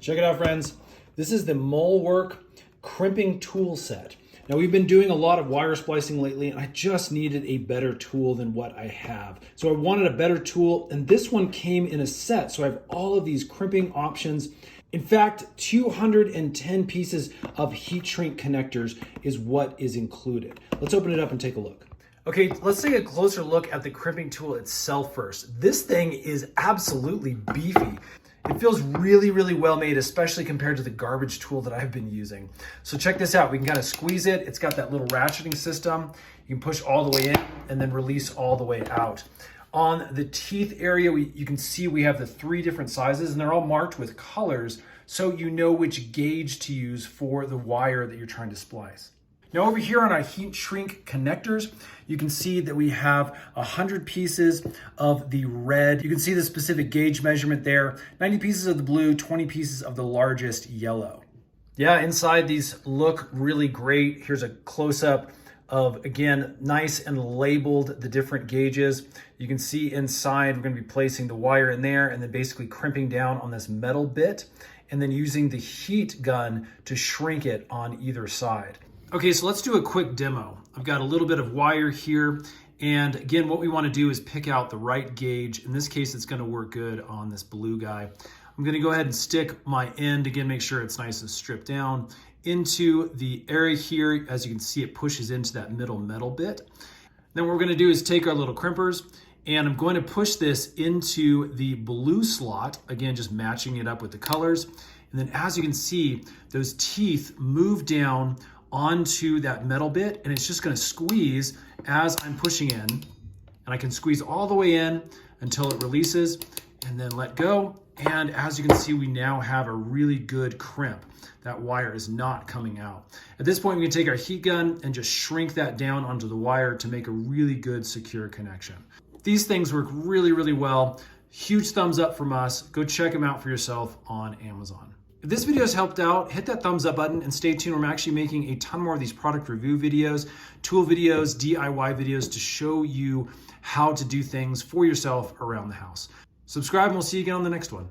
Check it out, friends. This is the Mulwark crimping tool set. Now, we've been doing a lot of wire splicing lately, and I just needed a better tool than what I have. So I wanted a better tool, and this one came in a set. So I have all of these crimping options. In fact, 210 pieces of heat shrink connectors is what is included. Let's open it up and take a look. Okay, let's take a closer look at the crimping tool itself first. This thing is absolutely beefy. It feels really, really well made, especially compared to the garbage tool that I've been using. So check this out. We can kind of squeeze it. It's got that little ratcheting system. You can push all the way in and then release all the way out. On the teeth area, you can see we have the 3 different sizes, and they're all marked with colors so you know which gauge to use for the wire that you're trying to splice. Now over here on our heat shrink connectors, you can see that we have 100 pieces of the red. You can see the specific gauge measurement there, 90 pieces of the blue, 20 pieces of the largest yellow. Yeah, inside these look really great. Here's a close-up of, again, nice and labeled the different gauges. You can see inside we're gonna be placing the wire in there and then basically crimping down on this metal bit and then using the heat gun to shrink it on either side. Okay, so let's do a quick demo. I've got a little bit of wire here, and again, what we want to do is pick out the right gauge. In this case, it's going to work good on this blue guy. I'm going to go ahead and stick my end, again, make sure it's nice and stripped down, into the area here. As you can see, it pushes into that middle metal bit. Then what we're going to do is take our little crimpers, and I'm going to push this into the blue slot, again, just matching it up with the colors. And then as you can see, those teeth move down onto that metal bit, and it's just gonna squeeze as I'm pushing in, and I can squeeze all the way in until it releases and then let go. And as you can see, we now have a really good crimp. That wire is not coming out. At this point, we can take our heat gun and just shrink that down onto the wire to make a really good secure connection. These things work really, really well. Huge thumbs up from us. Go check them out for yourself on Amazon. If this video has helped out, hit that thumbs up button and stay tuned. We're actually making a ton more of these product review videos, tool videos, DIY videos to show you how to do things for yourself around the house. Subscribe and we'll see you again on the next one.